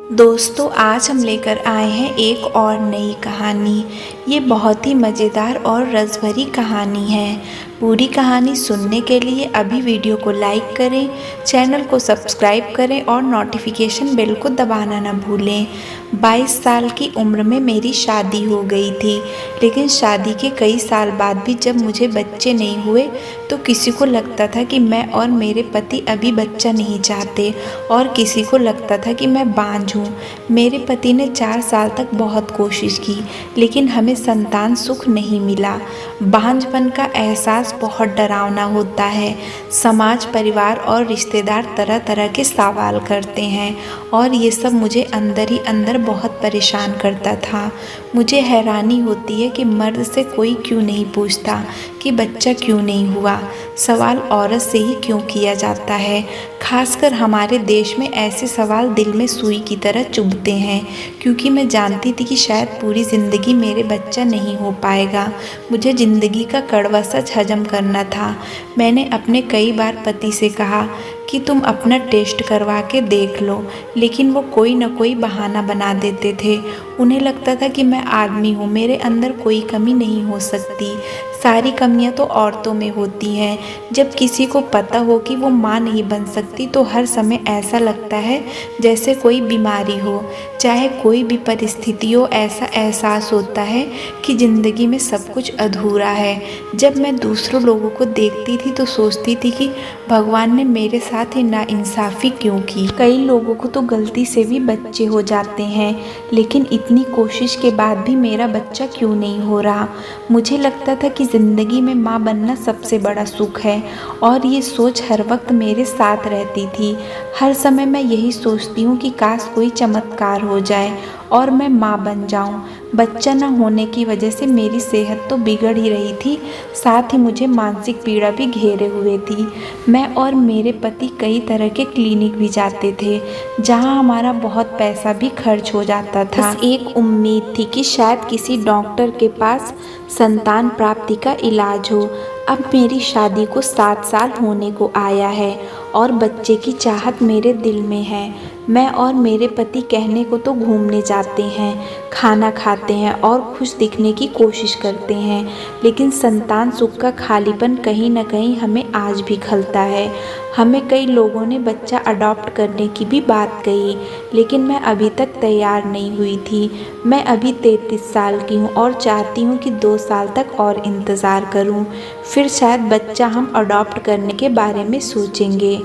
दोस्तों आज हम लेकर आए हैं एक और नई कहानी। ये बहुत ही मज़ेदार और रस भरी कहानी है। पूरी कहानी सुनने के लिए अभी वीडियो को लाइक करें, चैनल को सब्सक्राइब करें और नोटिफिकेशन बेल को दबाना ना भूलें। 22 साल की उम्र में मेरी शादी हो गई थी, लेकिन शादी के कई साल बाद भी जब मुझे बच्चे नहीं हुए तो किसी को लगता था कि मैं और मेरे पति अभी बच्चा नहीं चाहते और किसी को लगता था कि मैं बांझ हूँ। मेरे पति ने 4 साल तक बहुत कोशिश की, लेकिन हमें संतान सुख नहीं मिला। बांझपन का एहसास बहुत डरावना होता है। समाज, परिवार और रिश्तेदार तरह तरह के सवाल करते हैं और ये सब मुझे अंदर ही अंदर बहुत परेशान करता था। मुझे हैरानी होती है कि मर्द से कोई क्यों नहीं पूछता कि बच्चा क्यों नहीं हुआ। सवाल औरत से ही क्यों किया जाता है। खासकर हमारे देश में ऐसे सवाल दिल में सुई की तरह चुभते हैं, क्योंकि मैं जानती थी कि शायद पूरी ज़िंदगी मेरे बच्चा नहीं हो पाएगा। मुझे ज़िंदगी का कड़वा सच हजम करना था। मैंने अपने कई बार पति से कहा कि तुम अपना टेस्ट करवा के देख लो, लेकिन वो कोई न कोई बहाना बना देते थे। उन्हें लगता था कि मैं आदमी हूँ, मेरे अंदर कोई कमी नहीं हो सकती। सारी कमियां तो औरतों में होती हैं। जब किसी को पता हो कि वो माँ नहीं बन सकती तो हर समय ऐसा लगता है जैसे कोई बीमारी हो। चाहे कोई भी परिस्थिति हो, ऐसा एहसास होता है कि ज़िंदगी में सब कुछ अधूरा है। जब मैं दूसरों लोगों को देखती थी तो सोचती थी कि भगवान ने मेरे साथ ही नाइंसाफ़ी क्यों की। कई लोगों को तो गलती से भी बच्चे हो जाते हैं, लेकिन इतनी कोशिश के बाद भी मेरा बच्चा क्यों नहीं हो रहा। मुझे लगता था कि ज़िंदगी में माँ बनना सबसे बड़ा सुख है और ये सोच हर वक्त मेरे साथ रहती थी। हर समय मैं यही सोचती हूँ कि काश कोई चमत्कार हो जाए और मैं माँ बन जाऊँ। बच्चा न होने की वजह से मेरी सेहत तो बिगड़ ही रही थी, साथ ही मुझे मानसिक पीड़ा भी घेरे हुए थी। मैं और मेरे पति कई तरह के क्लिनिक भी जाते थे, जहाँ हमारा बहुत पैसा भी खर्च हो जाता था। बस एक उम्मीद थी कि शायद किसी डॉक्टर के पास संतान प्राप्ति का इलाज हो। अब मेरी शादी को 7 साल होने को आया है और बच्चे की चाहत मेरे दिल में है। मैं और मेरे पति कहने को तो घूमने जाते हैं, खाना खाते हैं और खुश दिखने की कोशिश करते हैं, लेकिन संतान सुख का खालीपन कहीं न कहीं हमें आज भी खलता है। हमें कई लोगों ने बच्चा अडॉप्ट करने की भी बात कही, लेकिन मैं अभी तक तैयार नहीं हुई थी। मैं अभी 33 साल की हूँ और चाहती हूँ कि 2 साल तक और इंतज़ार करूँ, फिर शायद बच्चा हम अडॉप्ट करने के बारे में सोचेंगे।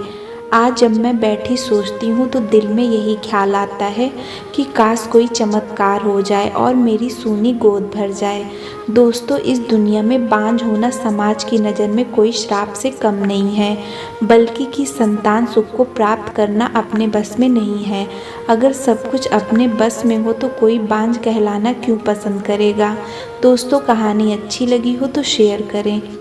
आज जब मैं बैठी सोचती हूँ तो दिल में यही ख्याल आता है कि काश कोई चमत्कार हो जाए और मेरी सूनी गोद भर जाए। दोस्तों, इस दुनिया में बांझ होना समाज की नज़र में कोई श्राप से कम नहीं है, बल्कि कि संतान सुख को प्राप्त करना अपने बस में नहीं है। अगर सब कुछ अपने बस में हो तो कोई बांझ कहलाना क्यों पसंद करेगा। दोस्तों, कहानी अच्छी लगी हो तो शेयर करें।